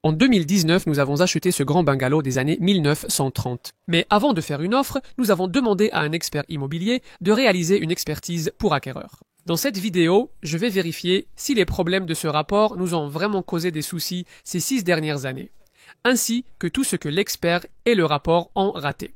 En 2019, nous avons acheté ce grand bungalow des années 1930. Mais avant de faire une offre, nous avons demandé à un expert immobilier de réaliser une expertise pour acquéreur. Dans cette vidéo, je vais vérifier si les problèmes de ce rapport nous ont vraiment causé des soucis ces 6 dernières années, ainsi que tout ce que l'expert et le rapport ont raté.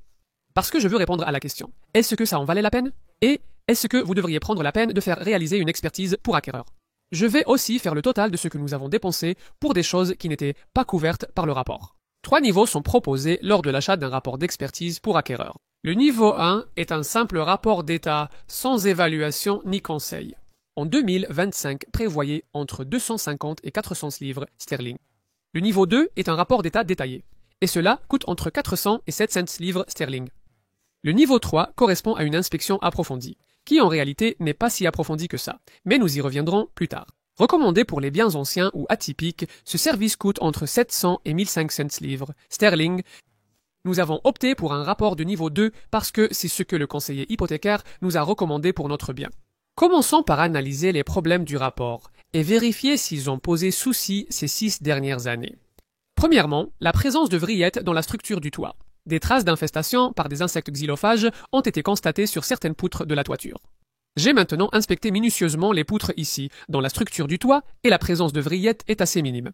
Parce que je veux répondre à la question, est-ce que ça en valait la peine? Et est-ce que vous devriez prendre la peine de faire réaliser une expertise pour acquéreur? Je vais aussi faire le total de ce que nous avons dépensé pour des choses qui n'étaient pas couvertes par le rapport. 3 niveaux sont proposés lors de l'achat d'un rapport d'expertise pour acquéreur. Le niveau 1 est un simple rapport d'état sans évaluation ni conseil. En 2025, prévoyez entre 250 et 400 livres sterling. Le niveau 2 est un rapport d'état détaillé, et cela coûte entre 400 et 700 livres sterling. Le niveau 3 correspond à une inspection approfondie, qui en réalité n'est pas si approfondie que ça, mais nous y reviendrons plus tard. Recommandé pour les biens anciens ou atypiques, ce service coûte entre 700 et 1500 livres sterling. Nous avons opté pour un rapport de niveau 2 parce que c'est ce que le conseiller hypothécaire nous a recommandé pour notre bien. Commençons par analyser les problèmes du rapport et vérifier s'ils ont posé souci ces 6 dernières années. Premièrement, la présence de vrillettes dans la structure du toit. Des traces d'infestation par des insectes xylophages ont été constatées sur certaines poutres de la toiture. J'ai maintenant inspecté minutieusement les poutres ici, dans la structure du toit, et la présence de vrillettes est assez minime.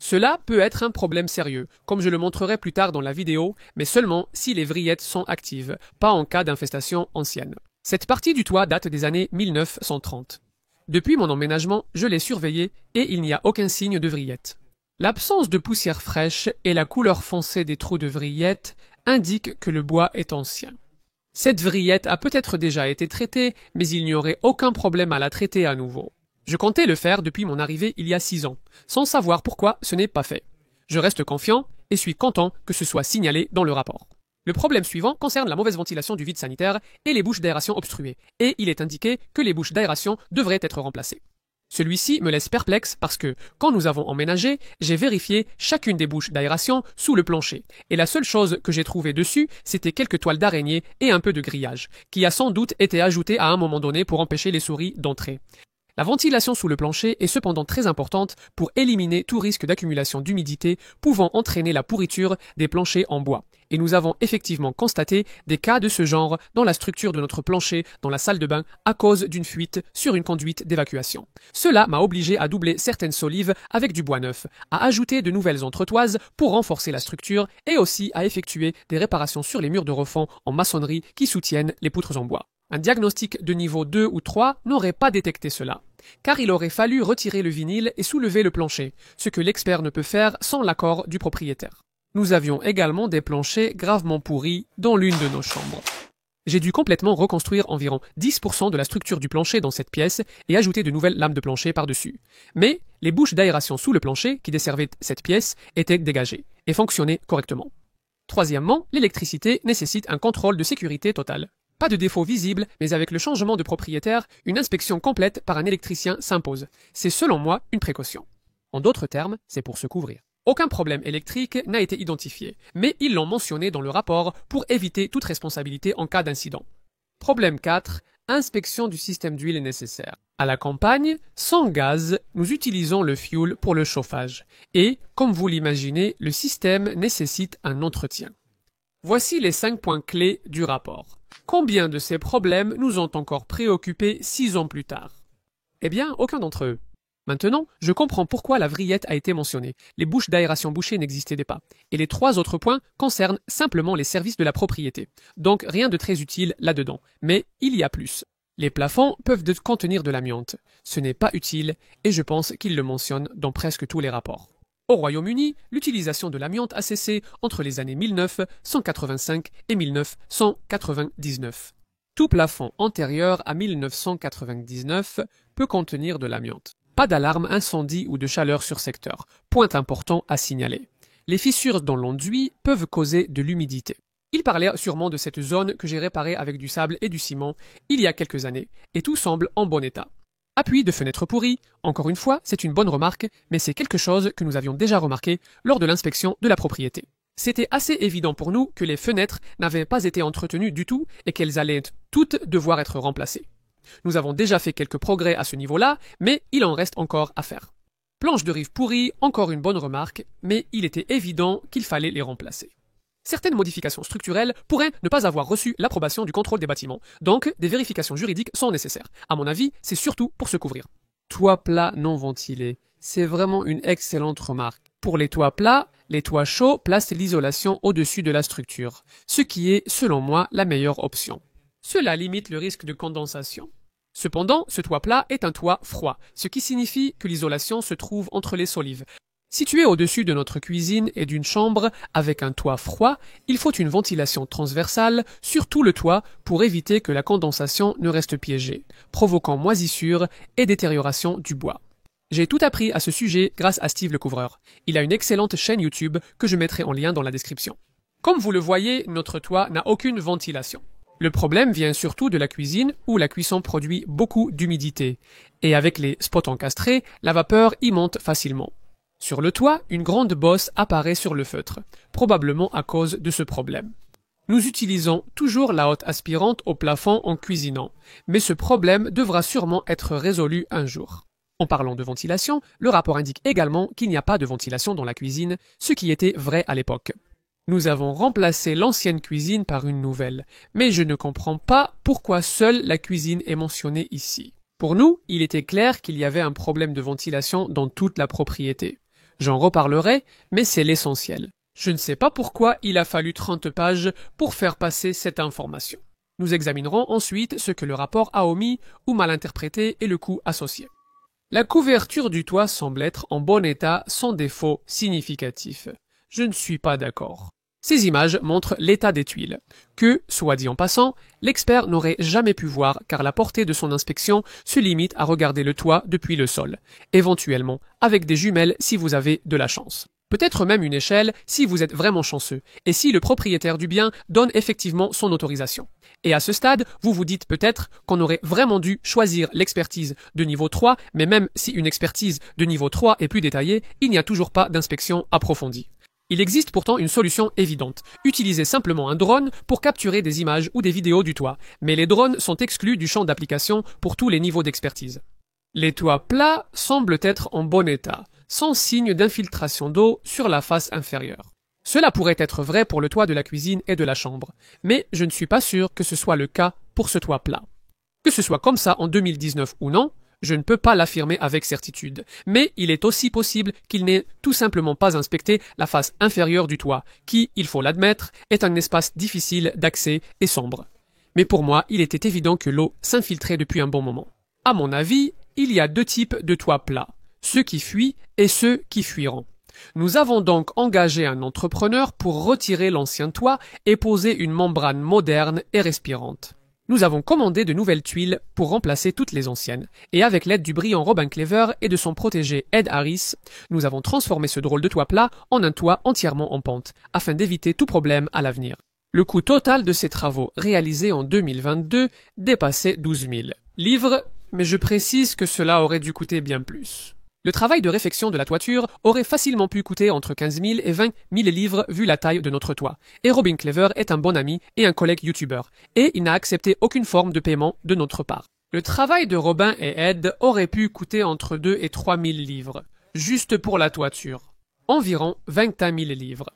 Cela peut être un problème sérieux, comme je le montrerai plus tard dans la vidéo, mais seulement si les vrillettes sont actives, pas en cas d'infestation ancienne. Cette partie du toit date des années 1930. Depuis mon emménagement, je l'ai surveillée et il n'y a aucun signe de vrillettes. L'absence de poussière fraîche et la couleur foncée des trous de vrillettes indiquent que le bois est ancien. Cette vrillette a peut-être déjà été traitée, mais il n'y aurait aucun problème à la traiter à nouveau. Je comptais le faire depuis mon arrivée il y a 6 ans, sans savoir pourquoi ce n'est pas fait. Je reste confiant et suis content que ce soit signalé dans le rapport. Le problème suivant concerne la mauvaise ventilation du vide sanitaire et les bouches d'aération obstruées, et il est indiqué que les bouches d'aération devraient être remplacées. Celui-ci me laisse perplexe parce que, quand nous avons emménagé, j'ai vérifié chacune des bouches d'aération sous le plancher, et la seule chose que j'ai trouvée dessus, c'était quelques toiles d'araignée et un peu de grillage, qui a sans doute été ajouté à un moment donné pour empêcher les souris d'entrer. La ventilation sous le plancher est cependant très importante pour éliminer tout risque d'accumulation d'humidité pouvant entraîner la pourriture des planchers en bois. Et nous avons effectivement constaté des cas de ce genre dans la structure de notre plancher dans la salle de bain à cause d'une fuite sur une conduite d'évacuation. Cela m'a obligé à doubler certaines solives avec du bois neuf, à ajouter de nouvelles entretoises pour renforcer la structure et aussi à effectuer des réparations sur les murs de refend en maçonnerie qui soutiennent les poutres en bois. Un diagnostic de niveau 2 ou 3 n'aurait pas détecté cela, car il aurait fallu retirer le vinyle et soulever le plancher, ce que l'expert ne peut faire sans l'accord du propriétaire. Nous avions également des planchers gravement pourris dans l'une de nos chambres. J'ai dû complètement reconstruire environ 10% de la structure du plancher dans cette pièce et ajouter de nouvelles lames de plancher par-dessus. Mais les bouches d'aération sous le plancher qui desservaient cette pièce étaient dégagées et fonctionnaient correctement. Troisièmement, l'électricité nécessite un contrôle de sécurité total. Pas de défaut visible, mais avec le changement de propriétaire, une inspection complète par un électricien s'impose. C'est selon moi une précaution. En d'autres termes, c'est pour se couvrir. Aucun problème électrique n'a été identifié, mais ils l'ont mentionné dans le rapport pour éviter toute responsabilité en cas d'incident. Problème 4. Inspection du système d'huile nécessaire. À la campagne, sans gaz, nous utilisons le fioul pour le chauffage. Et, comme vous l'imaginez, le système nécessite un entretien. Voici les 5 points clés du rapport. Combien de ces problèmes nous ont encore préoccupés 6 ans plus tard? Eh bien, aucun d'entre eux. Maintenant, je comprends pourquoi la vrillette a été mentionnée. Les bouches d'aération bouchées n'existaient pas. Et les 3 autres points concernent simplement les services de la propriété. Donc rien de très utile là-dedans. Mais il y a plus. Les plafonds peuvent contenir de l'amiante. Ce n'est pas utile et je pense qu'ils le mentionnent dans presque tous les rapports. Au Royaume-Uni, l'utilisation de l'amiante a cessé entre les années 1985 et 1999. Tout plafond antérieur à 1999 peut contenir de l'amiante. Pas d'alarme incendie ou de chaleur sur secteur. Point important à signaler. Les fissures dans l'enduit peuvent causer de l'humidité. Il parlait sûrement de cette zone que j'ai réparée avec du sable et du ciment il y a quelques années, et tout semble en bon état. Appui de fenêtres pourries, encore une fois, c'est une bonne remarque, mais c'est quelque chose que nous avions déjà remarqué lors de l'inspection de la propriété. C'était assez évident pour nous que les fenêtres n'avaient pas été entretenues du tout et qu'elles allaient toutes devoir être remplacées. Nous avons déjà fait quelques progrès à ce niveau-là, mais il en reste encore à faire. Planches de rive pourries, encore une bonne remarque, mais il était évident qu'il fallait les remplacer. Certaines modifications structurelles pourraient ne pas avoir reçu l'approbation du contrôle des bâtiments, donc des vérifications juridiques sont nécessaires. À mon avis, c'est surtout pour se couvrir. Toit plat non ventilé. C'est vraiment une excellente remarque. Pour les toits plats, les toits chauds placent l'isolation au-dessus de la structure, ce qui est, selon moi, la meilleure option. Cela limite le risque de condensation. Cependant, ce toit plat est un toit froid, ce qui signifie que l'isolation se trouve entre les solives. Situé au-dessus de notre cuisine et d'une chambre avec un toit froid, il faut une ventilation transversale sur tout le toit pour éviter que la condensation ne reste piégée, provoquant moisissure et détérioration du bois. J'ai tout appris à ce sujet grâce à Steve le Couvreur. Il a une excellente chaîne YouTube que je mettrai en lien dans la description. Comme vous le voyez, notre toit n'a aucune ventilation. Le problème vient surtout de la cuisine où la cuisson produit beaucoup d'humidité. Et avec les spots encastrés, la vapeur y monte facilement. Sur le toit, une grande bosse apparaît sur le feutre, probablement à cause de ce problème. Nous utilisons toujours la hotte aspirante au plafond en cuisinant, mais ce problème devra sûrement être résolu un jour. En parlant de ventilation, le rapport indique également qu'il n'y a pas de ventilation dans la cuisine, ce qui était vrai à l'époque. Nous avons remplacé l'ancienne cuisine par une nouvelle, mais je ne comprends pas pourquoi seule la cuisine est mentionnée ici. Pour nous, il était clair qu'il y avait un problème de ventilation dans toute la propriété. J'en reparlerai, mais c'est l'essentiel. Je ne sais pas pourquoi il a fallu 30 pages pour faire passer cette information. Nous examinerons ensuite ce que le rapport a omis ou mal interprété et le coût associé. La couverture du toit semble être en bon état sans défaut significatif. Je ne suis pas d'accord. Ces images montrent l'état des tuiles, que, soit dit en passant, l'expert n'aurait jamais pu voir car la portée de son inspection se limite à regarder le toit depuis le sol, éventuellement avec des jumelles si vous avez de la chance. Peut-être même une échelle si vous êtes vraiment chanceux, et si le propriétaire du bien donne effectivement son autorisation. Et à ce stade, vous vous dites peut-être qu'on aurait vraiment dû choisir l'expertise de niveau 3, mais même si une expertise de niveau 3 est plus détaillée, il n'y a toujours pas d'inspection approfondie. Il existe pourtant une solution évidente. Utilisez simplement un drone pour capturer des images ou des vidéos du toit, mais les drones sont exclus du champ d'application pour tous les niveaux d'expertise. Les toits plats semblent être en bon état, sans signe d'infiltration d'eau sur la face inférieure. Cela pourrait être vrai pour le toit de la cuisine et de la chambre, mais je ne suis pas sûr que ce soit le cas pour ce toit plat. Que ce soit comme ça en 2019 ou non, je ne peux pas l'affirmer avec certitude, mais il est aussi possible qu'il n'ait tout simplement pas inspecté la face inférieure du toit, qui, il faut l'admettre, est un espace difficile d'accès et sombre. Mais pour moi, il était évident que l'eau s'infiltrait depuis un bon moment. À mon avis, il y a deux types de toits plats, ceux qui fuient et ceux qui fuiront. Nous avons donc engagé un entrepreneur pour retirer l'ancien toit et poser une membrane moderne et respirante. Nous avons commandé de nouvelles tuiles pour remplacer toutes les anciennes, et avec l'aide du brillant Robin Clever et de son protégé Ed Harris, nous avons transformé ce drôle de toit plat en un toit entièrement en pente, afin d'éviter tout problème à l'avenir. Le coût total de ces travaux réalisés en 2022 dépassait 12 000 livres, mais je précise que cela aurait dû coûter bien plus. Le travail de réfection de la toiture aurait facilement pu coûter entre 15 000 et 20 000 livres vu la taille de notre toit. Et Robin Clever est un bon ami et un collègue youtubeur, et il n'a accepté aucune forme de paiement de notre part. Le travail de Robin et Ed aurait pu coûter entre 2 et 3 000 livres, juste pour la toiture. Environ 21 000 livres.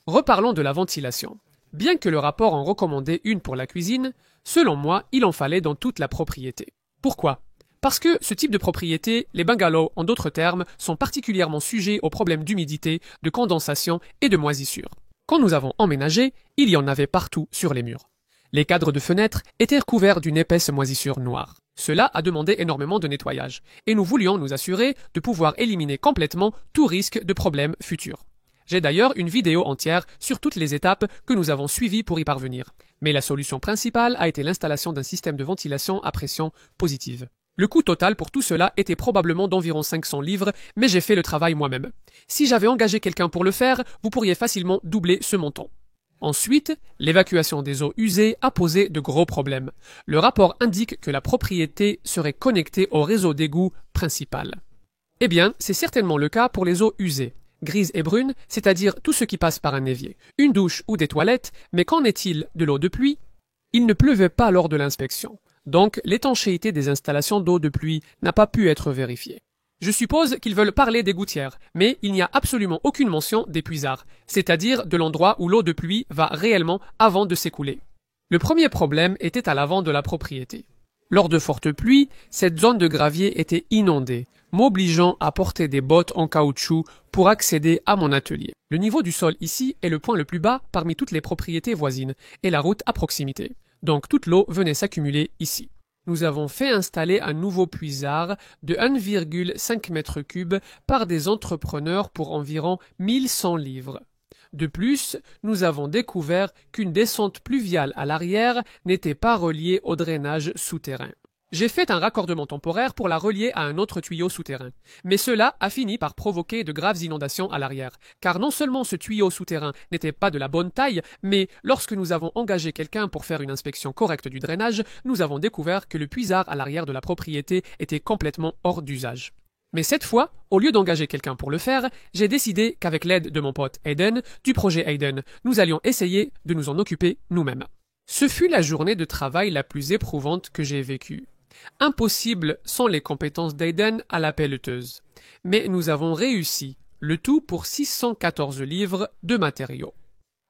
Reparlons de la ventilation. Bien que le rapport en recommandait une pour la cuisine, selon moi, il en fallait dans toute la propriété. Pourquoi ? Parce que ce type de propriété, les bungalows en d'autres termes, sont particulièrement sujets aux problèmes d'humidité, de condensation et de moisissure. Quand nous avons emménagé, il y en avait partout sur les murs. Les cadres de fenêtres étaient recouverts d'une épaisse moisissure noire. Cela a demandé énormément de nettoyage, et nous voulions nous assurer de pouvoir éliminer complètement tout risque de problème futur. J'ai d'ailleurs une vidéo entière sur toutes les étapes que nous avons suivies pour y parvenir. Mais la solution principale a été l'installation d'un système de ventilation à pression positive. Le coût total pour tout cela était probablement d'environ 500 livres, mais j'ai fait le travail moi-même. Si j'avais engagé quelqu'un pour le faire, vous pourriez facilement doubler ce montant. Ensuite, l'évacuation des eaux usées a posé de gros problèmes. Le rapport indique que la propriété serait connectée au réseau d'égout principal. Eh bien, c'est certainement le cas pour les eaux usées. Grises et brunes, c'est-à-dire tout ce qui passe par un évier, une douche ou des toilettes, mais qu'en est-il de l'eau de pluie? Il ne pleuvait pas lors de l'inspection. Donc, l'étanchéité des installations d'eau de pluie n'a pas pu être vérifiée. Je suppose qu'ils veulent parler des gouttières, mais il n'y a absolument aucune mention des puisards, c'est-à-dire de l'endroit où l'eau de pluie va réellement avant de s'écouler. Le premier problème était à l'avant de la propriété. Lors de fortes pluies, cette zone de gravier était inondée, m'obligeant à porter des bottes en caoutchouc pour accéder à mon atelier. Le niveau du sol ici est le point le plus bas parmi toutes les propriétés voisines et la route à proximité. Donc toute l'eau venait s'accumuler ici. Nous avons fait installer un nouveau puisard de 1,5 m3 par des entrepreneurs pour environ 1100 livres. De plus, nous avons découvert qu'une descente pluviale à l'arrière n'était pas reliée au drainage souterrain. J'ai fait un raccordement temporaire pour la relier à un autre tuyau souterrain, mais cela a fini par provoquer de graves inondations à l'arrière, car non seulement ce tuyau souterrain n'était pas de la bonne taille, mais lorsque nous avons engagé quelqu'un pour faire une inspection correcte du drainage, nous avons découvert que le puisard à l'arrière de la propriété était complètement hors d'usage. Mais cette fois, au lieu d'engager quelqu'un pour le faire, j'ai décidé qu'avec l'aide de mon pote Aiden, du projet Aiden, nous allions essayer de nous en occuper nous-mêmes. Ce fut la journée de travail la plus éprouvante que j'ai vécue. Impossible sans les compétences d'Aiden à la pelleteuse. Mais nous avons réussi, le tout pour 614 livres de matériaux.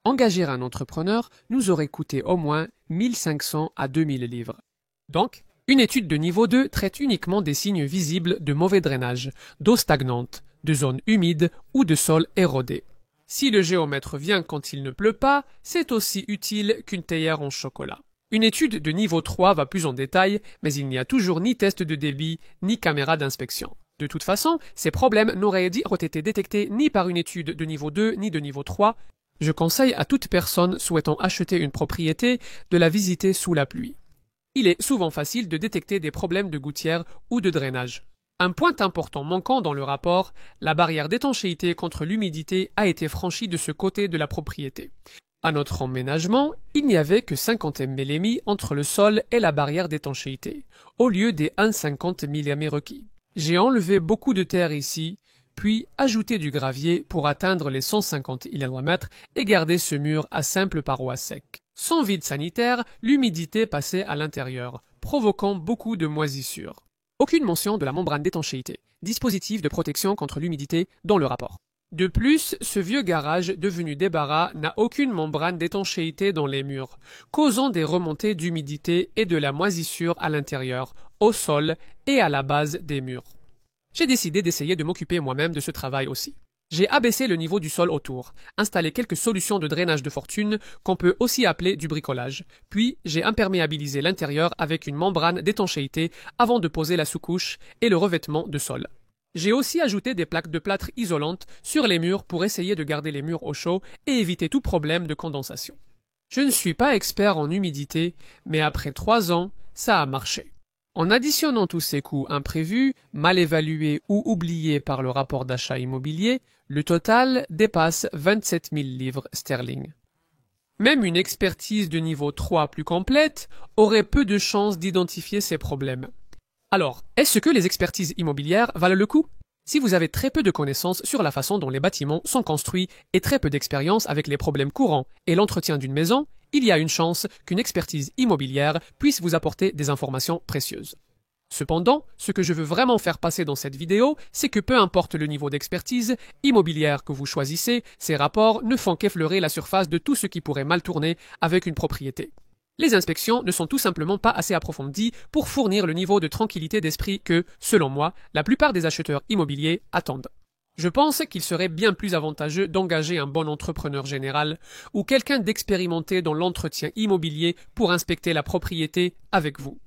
Engager un entrepreneur nous aurait coûté au moins 1500 à 2000 livres. Donc, une étude de niveau 2 traite uniquement des signes visibles de mauvais drainage, d'eau stagnante, de zones humides ou de sols érodés. Si le géomètre vient quand il ne pleut pas, c'est aussi utile qu'une théière en chocolat. Une étude de niveau 3 va plus en détail, mais il n'y a toujours ni test de débit, ni caméra d'inspection. De toute façon, ces problèmes n'auraient été détectés ni par une étude de niveau 2 ni de niveau 3. Je conseille à toute personne souhaitant acheter une propriété de la visiter sous la pluie. Il est souvent facile de détecter des problèmes de gouttière ou de drainage. Un point important manquant dans le rapport, la barrière d'étanchéité contre l'humidité a été franchie de ce côté de la propriété. À notre emménagement, il n'y avait que 50 mm entre le sol et la barrière d'étanchéité, au lieu des 1,50 mm requis. J'ai enlevé beaucoup de terre ici, puis ajouté du gravier pour atteindre les 150 mm et garder ce mur à simple paroi sec. Sans vide sanitaire, l'humidité passait à l'intérieur, provoquant beaucoup de moisissures. Aucune mention de la membrane d'étanchéité, dispositif de protection contre l'humidité, dans le rapport. De plus, ce vieux garage devenu débarras n'a aucune membrane d'étanchéité dans les murs, causant des remontées d'humidité et de la moisissure à l'intérieur, au sol et à la base des murs. J'ai décidé d'essayer de m'occuper moi-même de ce travail aussi. J'ai abaissé le niveau du sol autour, installé quelques solutions de drainage de fortune qu'on peut aussi appeler du bricolage, puis j'ai imperméabilisé l'intérieur avec une membrane d'étanchéité avant de poser la sous-couche et le revêtement de sol. J'ai aussi ajouté des plaques de plâtre isolantes sur les murs pour essayer de garder les murs au chaud et éviter tout problème de condensation. Je ne suis pas expert en humidité, mais après 3 ans, ça a marché. En additionnant tous ces coûts imprévus, mal évalués ou oubliés par le rapport d'achat immobilier, le total dépasse 27 000 livres sterling. Même une expertise de niveau 3 plus complète aurait peu de chances d'identifier ces problèmes. Alors, est-ce que les expertises immobilières valent le coup? Si vous avez très peu de connaissances sur la façon dont les bâtiments sont construits et très peu d'expérience avec les problèmes courants et l'entretien d'une maison, il y a une chance qu'une expertise immobilière puisse vous apporter des informations précieuses. Cependant, ce que je veux vraiment faire passer dans cette vidéo, c'est que peu importe le niveau d'expertise immobilière que vous choisissez, ces rapports ne font qu'effleurer la surface de tout ce qui pourrait mal tourner avec une propriété. Les inspections ne sont tout simplement pas assez approfondies pour fournir le niveau de tranquillité d'esprit que, selon moi, la plupart des acheteurs immobiliers attendent. Je pense qu'il serait bien plus avantageux d'engager un bon entrepreneur général ou quelqu'un d'expérimenté dans l'entretien immobilier pour inspecter la propriété avec vous.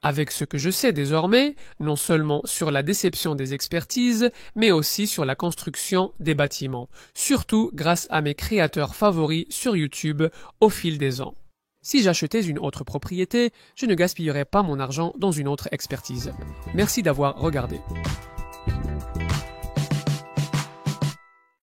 Avec ce que je sais désormais, non seulement sur la déception des expertises, mais aussi sur la construction des bâtiments, surtout grâce à mes créateurs favoris sur YouTube au fil des ans. Si j'achetais une autre propriété, je ne gaspillerais pas mon argent dans une autre expertise. Merci d'avoir regardé.